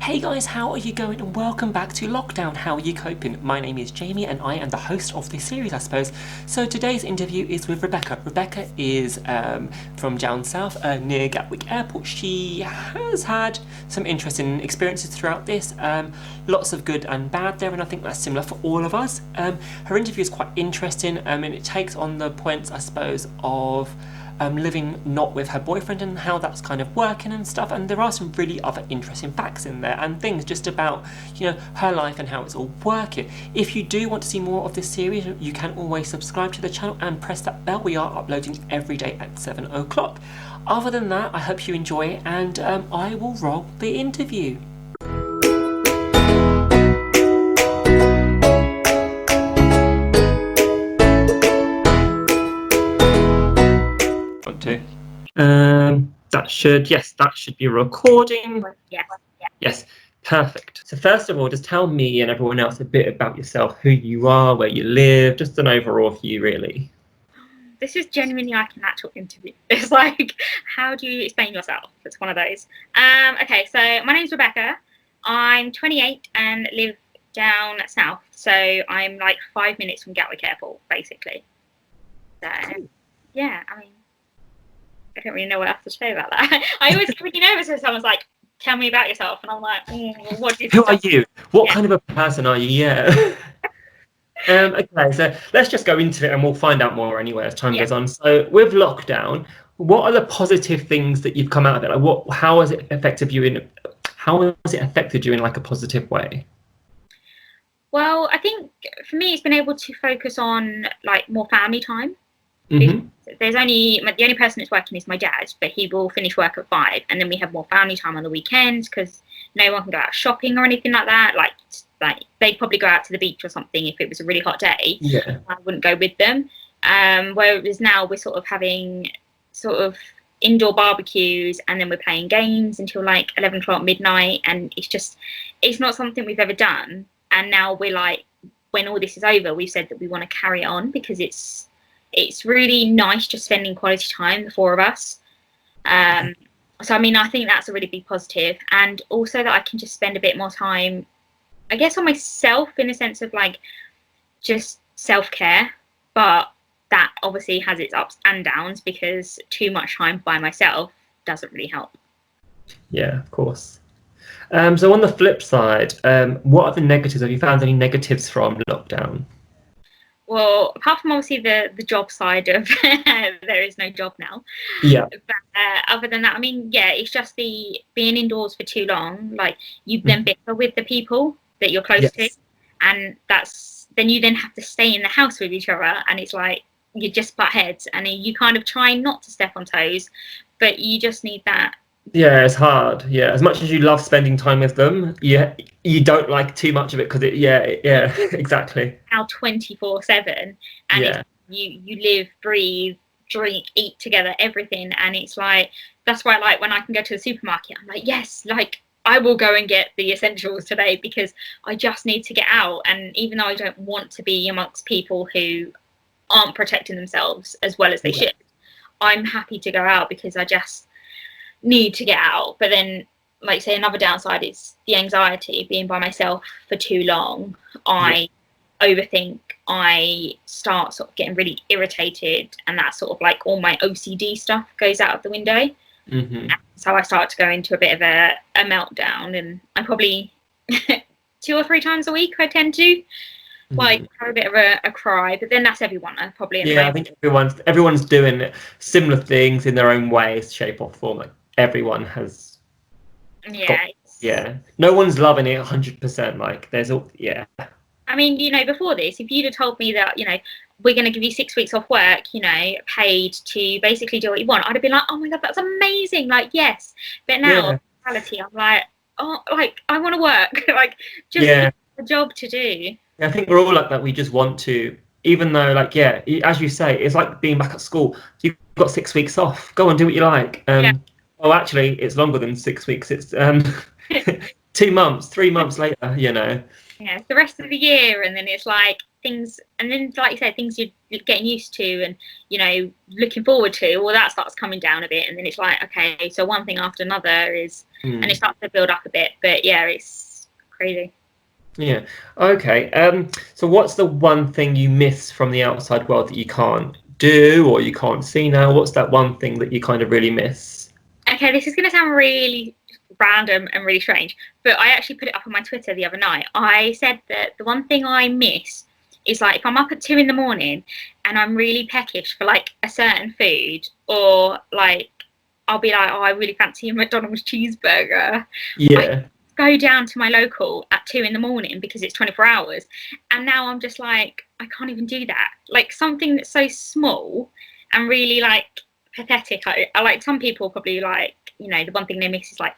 Hey guys, how are you going? And welcome back to Lockdown. How are you coping? My name is Jamie and I am the host of this series, I suppose. So today's interview is with Rebecca. Rebecca is from down south near Gatwick Airport. She has had some interesting experiences throughout this. Lots of good and bad there, and I think that's similar for all of us. Her interview is quite interesting and it takes on the points, I suppose, of living not with her boyfriend and how that's kind of working and stuff, and there are some really other interesting facts in there and things just about her life and how it's all working. If you do want to see more of this series, you can always subscribe to the channel and press that bell. We are uploading every day at 7 o'clock. Other than that, I hope you enjoy it, and I will roll the interview. That should be recording. Yes, perfect. So first of all, just tell me and everyone else a bit about yourself, who you are, where you live, just an overall view, really. This is genuinely like an actual interview. It's like, how do you explain yourself? It's one of those. Okay, so my name's Rebecca. I'm 28 and live down south. So I'm like 5 minutes from Gatwick Airport, basically. So, yeah, I mean, I don't really know what else to say about that. I always get really nervous when someone's like, tell me about yourself. And I'm like, what do you Who are you? What kind of a person are you? Yeah. Okay, so let's just go into it and we'll find out more anyway as time goes on. So with lockdown, what are the positive things that you've come out of it? Like how has it affected you in like a positive way? Well, I think for me, it's been able to focus on like more family time. Mm-hmm. The only person that's working is my dad, but he will finish work at 5, and then we have more family time on the weekends because no one can go out shopping or anything like that. Like they'd probably go out to the beach or something if it was a really hot day. Yeah, I wouldn't go with them. Whereas now we're sort of having indoor barbecues, and then we're playing games until like 11 o'clock midnight, and it's not something we've ever done. And now we're like, when all this is over, we've said that we want to carry on because it's really nice just spending quality time, the four of us. So, I mean, I think that's a really big positive. And also that I can just spend a bit more time, I guess, on myself in a sense of like just self-care. But that obviously has its ups and downs because too much time by myself doesn't really help. Yeah, of course. So on the flip side, what are the negatives? Have you found any negatives from lockdown? Well, apart from obviously the job side of there is no job now. Yeah. But other than that, I mean, yeah, it's just the being indoors for too long. Like you then bicker with the people that you're close to, and you then have to stay in the house with each other, and it's like you just butt heads, and you kind of try not to step on toes, but you just need that. Yeah, it's hard. Yeah, as much as you love spending time with them, you don't like too much of it because exactly. Now 24/7, and you live, breathe, drink, eat together, everything, and it's like that's why like when I can go to the supermarket, I'm like, yes, like I will go and get the essentials today because I just need to get out. And even though I don't want to be amongst people who aren't protecting themselves as well as they should, I'm happy to go out because I just need to get out. But then, like say, another downside is the anxiety, being by myself for too long. I overthink, I start sort of getting really irritated, and that sort of like all my OCD stuff goes out of the window. So I start to go into a bit of a meltdown, and I probably 2 or 3 times a week I tend to like have a bit of a cry. But then that's everyone probably. I think everyone's doing similar things in their own way, shape or form. Like everyone has. No one's loving it 100%. Like there's all. I mean, before this, if you'd have told me that, we're going to give you 6 weeks off work, paid to basically do what you want, I'd have been like, oh my God, that's amazing. like, yes. But now, in reality, I'm like, oh, like I want to work. like just a job to do. I think we're all like that. We just want to, even though, like, as you say, it's like being back at school. You've got 6 weeks off. Go and do what you like. Oh, actually, it's longer than 6 weeks. It's 2 months, 3 months later. Yeah, it's the rest of the year, and then it's like things, and then like you said, things you're getting used to and, you know, looking forward to, all that starts coming down a bit, and then it's like, okay, so one thing after another is, and it starts to build up a bit. But yeah, it's crazy. Yeah. Okay. So what's the one thing you miss from the outside world that you can't do or you can't see now? What's that one thing that you kind of really miss? Okay, this is going to sound really random and really strange, but I actually put it up on my Twitter the other night. I said that the one thing I miss is, like, if I'm up at 2 in the morning and I'm really peckish for like a certain food, or like I'll be like, oh, I really fancy a McDonald's cheeseburger. I Yeah. go down to my local at 2 in the morning because it's 24 hours, and now I'm just like, I can't even do that. Like, something that's so small and really like pathetic. I like, some people probably like, you know, the one thing they miss is like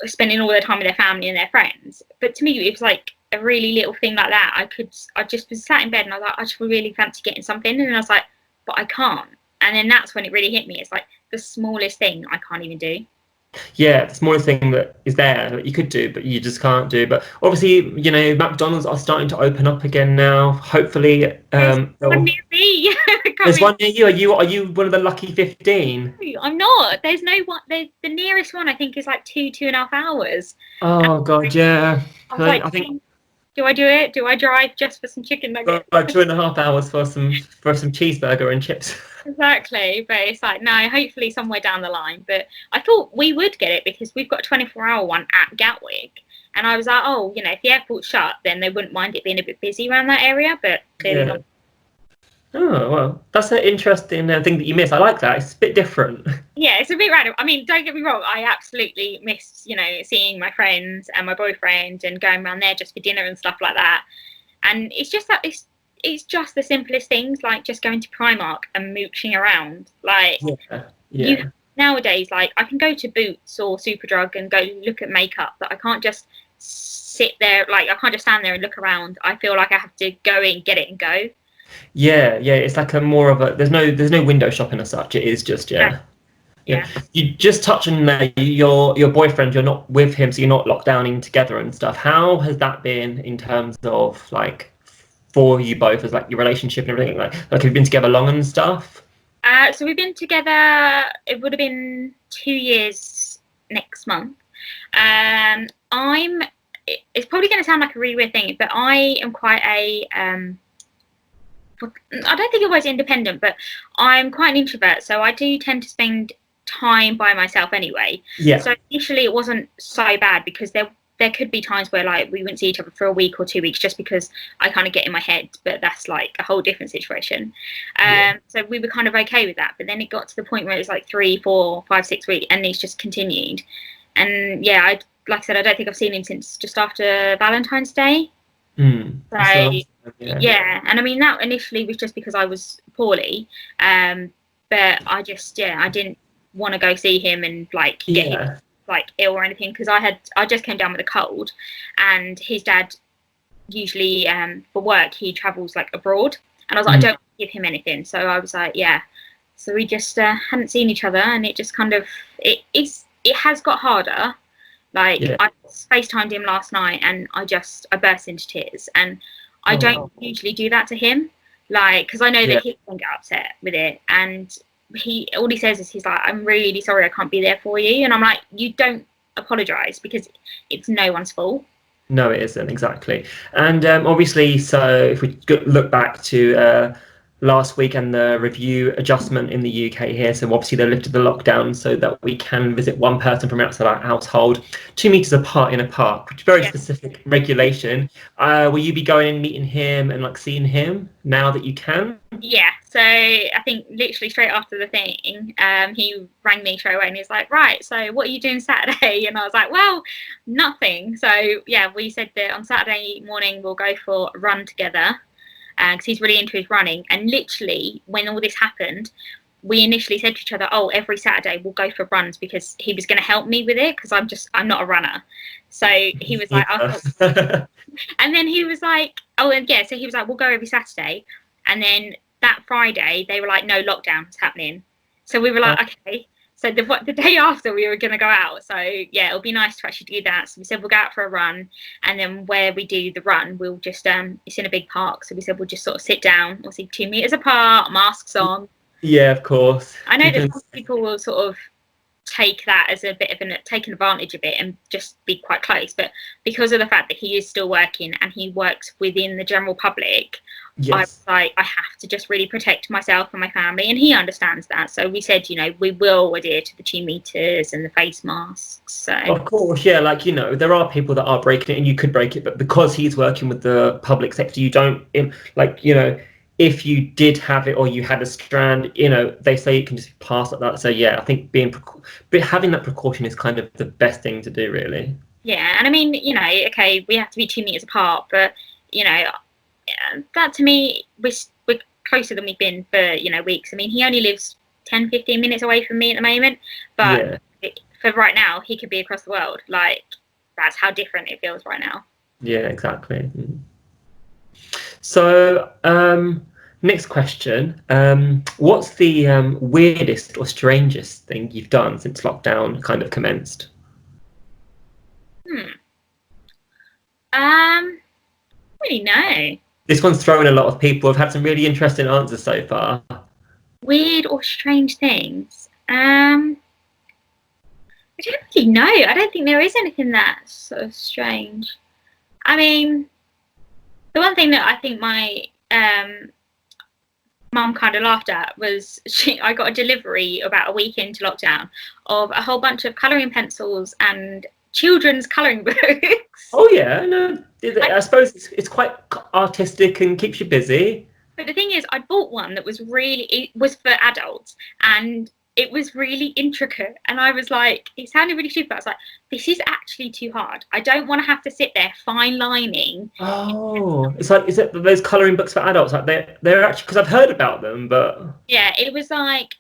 spending all their time with their family and their friends. But to me, it was like a really little thing like that. I just was sat in bed and I was like, I just really fancy getting something, and I was like, but I can't. And then that's when it really hit me. It's like the smallest thing I can't even do. Yeah, the smallest thing that is there that you could do, but you just can't do. But obviously, you know, McDonald's are starting to open up again now. Hopefully, There's one near me. there's one near you. Are you one of the lucky 15? I'm not. There's no one. The nearest one I think is like 2.5 hours. And Oh God, yeah. I was like, I think do I do it? Do I drive just for some chicken nuggets? like 2.5 hours for some cheeseburger and chips. Exactly, but it's like, no, hopefully somewhere down the line. But I thought we would get it because we've got a 24-hour one at Gatwick, and I was like, oh, you know, if the airport's shut, then they wouldn't mind it being a bit busy around that area. But clearly Yeah. not. Oh well, that's an interesting thing that you miss. I like that. It's a bit different. Yeah, it's a bit random. I mean, don't get me wrong, I absolutely miss, you know, seeing my friends and my boyfriend and going around there just for dinner and stuff like that. And it's just that it's just the simplest things, like just going to Primark and mooching around. Like, Yeah. you Yeah. nowadays, like, I can go to Boots or Superdrug and go look at makeup, but I can't just sit there, like, I can't just stand there and look around. I feel like I have to go in, get it and go. Yeah. Yeah. It's like a more of a. There's no window shopping as such. It is just Yeah, yeah. Yeah. yeah. You just touch on there. Your boyfriend. You're not with him, so you're not locked down in together and stuff. How has that been in terms of like for you both as like your relationship and everything? Like have you been together long and stuff? So we've been together, it would have been 2 years next month. It's probably going to sound like a really weird thing, but I am quite I don't think I'm always independent, but I'm quite an introvert. So I do tend to spend time by myself anyway. Yeah. So initially it wasn't so bad because there could be times where like we wouldn't see each other for a week or 2 weeks just because I kind of get in my head, but that's like a whole different situation. So we were kind of okay with that, but then it got to the point where it was like 3, 4, 5, 6 weeks, and it's just continued. And yeah, like I said, I don't think I've seen him since just after Valentine's Day. That's a So long time, yeah. yeah, and I mean that initially was just because I was poorly, but I didn't want to go see him and like get him like ill or anything, because I just came down with a cold, and his dad usually for work he travels like abroad, and I was like, I don't want to give him anything, so I was like, yeah, so we just hadn't seen each other, and it just kind of it has got harder. Like, I FaceTimed him last night and I burst into tears, and I don't usually do that to him, like, because I know that he can get upset with it, and all he says is he's like, I'm really sorry I can't be there for you, and I'm like, you don't apologise because it's no one's fault. No, it isn't, exactly. And obviously, so if we look back to last week and the review adjustment in the UK here, so obviously they lifted the lockdown so that we can visit one person from outside our household 2 meters apart in a park, which is very specific regulation. Will you be going and meeting him and like seeing him now that you can? Yeah, so I think literally straight after the thing, he rang me straight away and he was like, right, so what are you doing Saturday? And I was like, well, nothing. So yeah, we said that on Saturday morning we'll go for a run together, because he's really into his running. And literally when all this happened, we initially said to each other, oh, every Saturday we'll go for runs, because he was going to help me with it, because I'm not a runner. So he was like, oh. And then he was like, oh, and yeah, so he was like, we'll go every Saturday. And then that Friday they were like, no, lockdown's happening. So we were like, okay. So the day after we were going to go out. So yeah, it'll be nice to actually do that. So we said we'll go out for a run, and then where we do the run, we'll just it's in a big park. So we said we'll just sort of sit down, we'll see 2 meters apart, masks on. Yeah, of course. I know that some people will sort of take that as a bit of taking advantage of it and just be quite close, but because of the fact that he is still working and he works within the general public, I was like, I have to just really protect myself and my family, and he understands that. So we said, we will adhere to the 2 meters and the face masks. So of course, yeah, like, there are people that are breaking it, and you could break it, but because he's working with the public sector, you don't, if you did have it or you had a strand, they say it can just pass like that. So yeah, I think having that precaution is kind of the best thing to do, really. Yeah, and I mean, okay, we have to be 2 meters apart, but that to me, we're closer than we've been for weeks. I mean, he only lives 10-15 minutes away from me at the moment, but for right now, he could be across the world. Like, that's how different it feels right now. Yeah, exactly. So, next question. What's the weirdest or strangest thing you've done since lockdown kind of commenced? Really know. This one's thrown a lot of people. I've had some really interesting answers so far. Weird or strange things? I don't really know. I don't think there is anything that's sort of strange. I mean, the one thing that I think my mum kind of laughed at was I got a delivery about a week into lockdown of a whole bunch of colouring pencils and children's colouring books. Oh yeah, no, I suppose it's quite artistic and keeps you busy. But the thing is, I bought one that was it was for adults, and it was really intricate, and I was like, it sounded really stupid, but I was like, this is actually too hard. I don't want to have to sit there fine lining. Oh, is it those colouring books for adults? Like they're actually, because I've heard about them, but yeah, it was like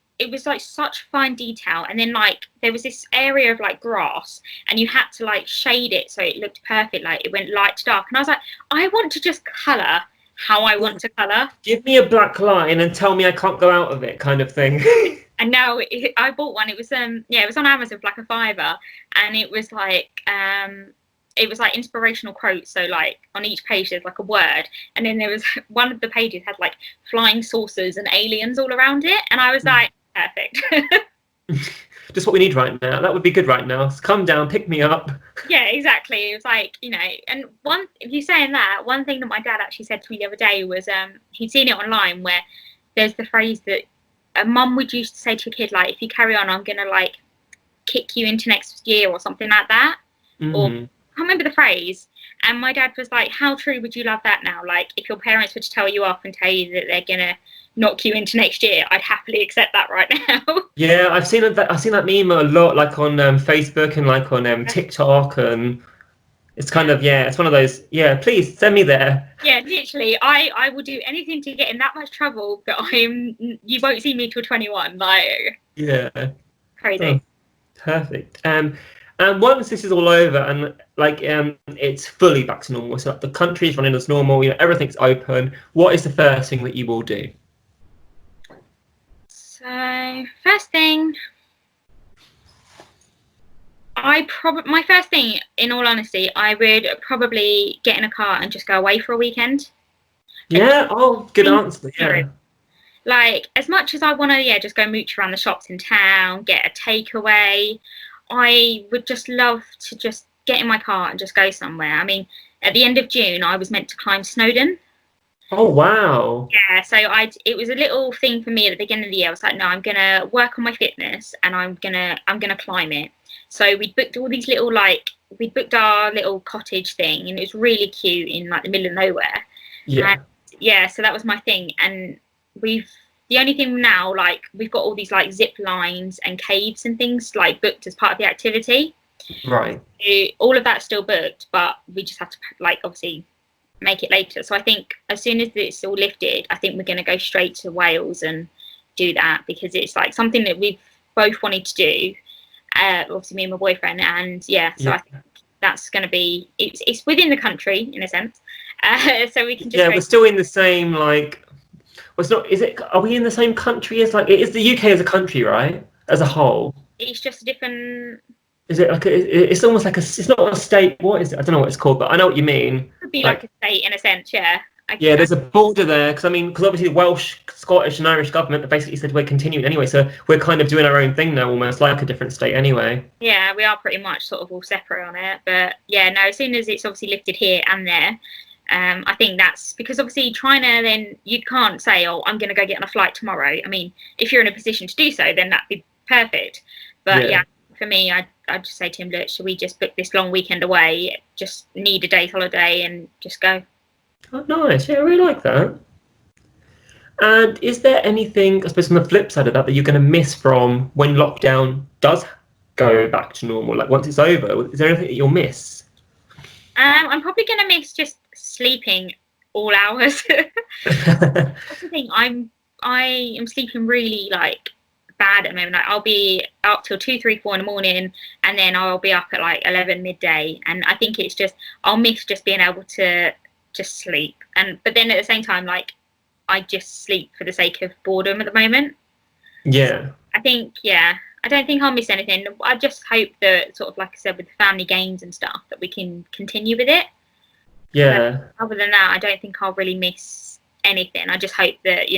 such fine detail, and then like there was this area of like grass, and you had to like shade it so it looked perfect, like it went light to dark, and I was like, I want to just colour how I want to colour. Give me a black line and tell me I can't go out of it, kind of thing. And now I bought one. It was it was on Amazon for like a £5, and it was like inspirational quotes. So like on each page there's like a word, and then there was one of the pages had like flying saucers and aliens all around it, and I was like, perfect. Just what we need right now. That would be good right now. Come down, pick me up. Yeah, exactly. It was like, and if you're saying that, one thing that my dad actually said to me the other day was he'd seen it online where there's the phrase that a mum would used to say to a kid, like, if you carry on, I'm gonna like kick you into next year or something like that. Or I can't remember the phrase. And my dad was like, how true would you love that now? Like, if your parents were to tell you off and tell you that they're gonna knock you into next year, I'd happily accept that right now. Yeah, I've seen that meme a lot, like on Facebook and like on TikTok, and it's kind of, it's one of those, please send me there. Yeah, literally, I will do anything to get in that much trouble that you won't see me till 21. Like, crazy. Oh, perfect. And once this is all over and like it's fully back to normal, so like, the country is running as normal, everything's open, what is the first thing that you will do? So first thing, my first thing, in all honesty, I would probably get in a car and just go away for a weekend. Yeah. Oh, good answer. Yeah. Like, as much as I want to, just go mooch around the shops in town, get a takeaway, I would just love to just get in my car and just go somewhere. I mean, at the end of June, I was meant to climb Snowdon. Oh wow! Yeah, so it was a little thing for me at the beginning of the year. I was like, no, I'm gonna work on my fitness and I'm gonna climb it. So we booked all these little we booked our little cottage thing, and it was really cute in like the middle of nowhere. Yeah. And, so that was my thing, and the only thing now, like, we've got all these like zip lines and caves and things like booked as part of the activity. Right. So all of that's still booked, but we just have to like obviously make it later. So I think as soon as it's all lifted, I think we're going to go straight to Wales and do that, because it's like something that we've both wanted to do. Obviously me and my boyfriend, and I think that's going to be, it's within the country in a sense, so we can just we're still in the same, like, well, it's not, are we in the same country as, like, it is the UK as a country, right, as a whole? it's just a different. Is it like it's almost like it's not a state. What is it? I don't know what it's called, but I know what you mean. Could be Like, like a state in a sense, yeah. yeah, there's a border there because because obviously the Welsh, Scottish, and Irish government basically said we're continuing anyway, so we're kind of doing our own thing now, almost like a different state anyway. Yeah, we are pretty much sort of all separate on it, but yeah, no. As soon as it's obviously lifted here and there, I think that's because obviously trying to then you can't say, oh, I'm going to go get on a flight tomorrow. I mean, if you're in a position to do so, then that'd be perfect. But yeah for me, I'd just say to him, look, should we just book this long weekend away? Just need a day's holiday and just go. Oh, nice. Yeah, I really like that. And is there anything, I suppose, on the flip side of that you're going to miss from when lockdown does go back to normal? Like once it's over, is there anything that you'll miss? I'm probably going to miss just sleeping all hours. That's the thing. I am sleeping really like bad at the moment. Like I'll be up till 2, 3, 4 in the morning, and then I'll be up at like 11 midday. And I think it's just I'll miss just being able to just sleep. But then at the same time, like I just sleep for the sake of boredom at the moment. Yeah. So I think I don't think I'll miss anything. I just hope that sort of like I said with the family games and stuff that we can continue with it. Yeah. But other than that, I don't think I'll really miss anything. I just hope that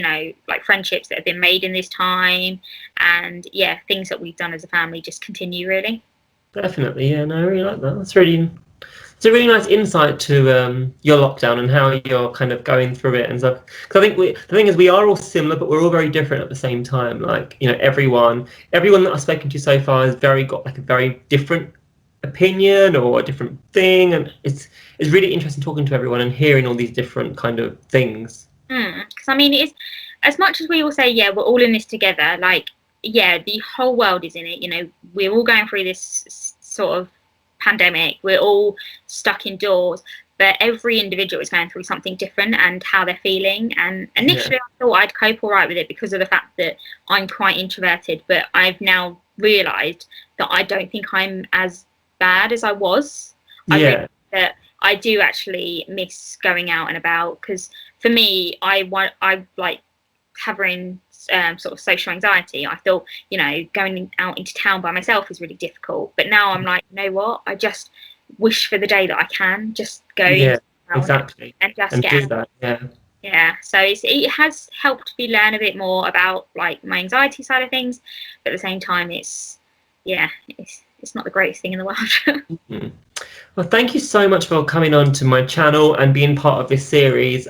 like friendships that have been made in this time and things that we've done as a family just continue really. Definitely. Yeah, no, I really like that. It's a really nice insight to your lockdown and how you're kind of going through it and stuff. Because I think the thing is we are all similar, but we're all very different at the same time. Like everyone that I've spoken to so far has got like a very different opinion or a different thing, and it's really interesting talking to everyone and hearing all these different kind of things. Because I mean, it's as much as we all say, we're all in this together. Like, the whole world is in it. We're all going through this sort of pandemic. We're all stuck indoors, but every individual is going through something different and how they're feeling. And initially, I thought I'd cope all right with it because of the fact that I'm quite introverted. But I've now realised that I don't think I'm as bad as I was. I realised that I do actually miss going out and about because for me, I like having sort of social anxiety. I thought, going out into town by myself is really difficult. But now I'm like, you know what? I just wish for the day that I can just go exactly and just get do out. That. Yeah. So it has helped me learn a bit more about like my anxiety side of things. But at the same time, it's not the greatest thing in the world. Mm-hmm. Well, thank you so much for coming on to my channel and being part of this series.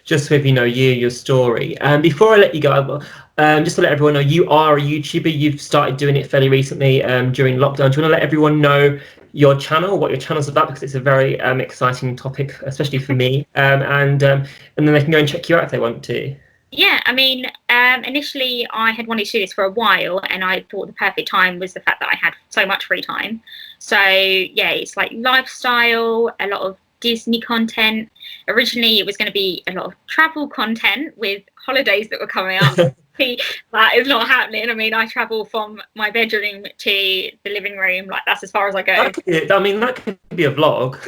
Just with your story. Before I let you go, just to let everyone know, you are a YouTuber. You've started doing it fairly recently during lockdown. Do you want to let everyone know your channel, what your channel's about? Because it's a very exciting topic, especially for me. And then they can go and check you out if they want to. Yeah, I mean, initially I had wanted to do this for a while, and I thought the perfect time was the fact that I had so much free time. So it's like lifestyle, a lot of Disney content. Originally it was going to be a lot of travel content with holidays that were coming up. That is not happening. I mean, I travel from my bedroom to the living room, like that's as far as I go. That could be a vlog.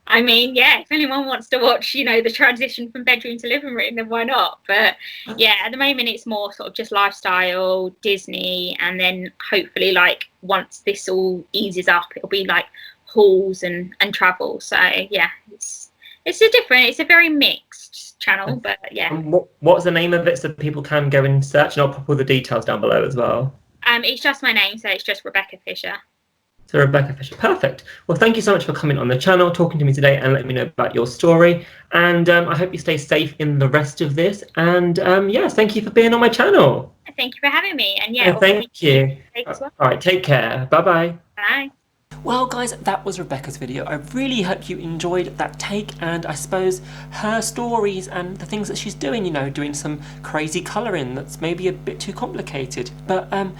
I mean, if anyone wants to watch, the transition from bedroom to living room, then why not? But at the moment it's more sort of just lifestyle, Disney, and then hopefully like once this all eases up, it'll be like hauls and travel. So it's a very mixed channel, but What's the name of it so people can go and search, and I'll put all the details down below as well. It's just my name, so it's just Rebecca Fisher. So Rebecca Fisher, perfect. Well, thank you so much for coming on the channel, talking to me today and letting me know about your story. And I hope you stay safe in the rest of this. And thank you for being on my channel. Thank you for having me. And thank you. Well. All right, take care. Bye-bye. Bye. Well guys, that was Rebecca's video. I really hope you enjoyed that take and I suppose her stories and the things that she's doing, doing some crazy colouring that's maybe a bit too complicated. But I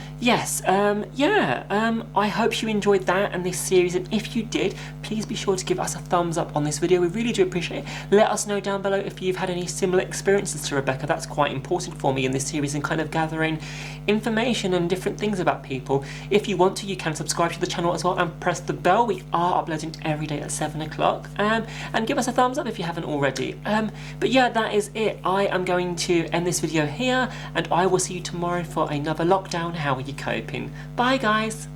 hope you enjoyed that and this series, and if you did, please be sure to give us a thumbs up on this video. We really do appreciate it. Let us know down below if you've had any similar experiences to Rebecca. That's quite important for me in this series and kind of gathering information and different things about people. If you want to, you can subscribe to the channel as well and press the bell. We are uploading every day at 7 o'clock. And give us a thumbs up if you haven't already. But yeah, that is it. I am going to end this video here, and I will see you tomorrow for another lockdown. How are you coping? Bye guys.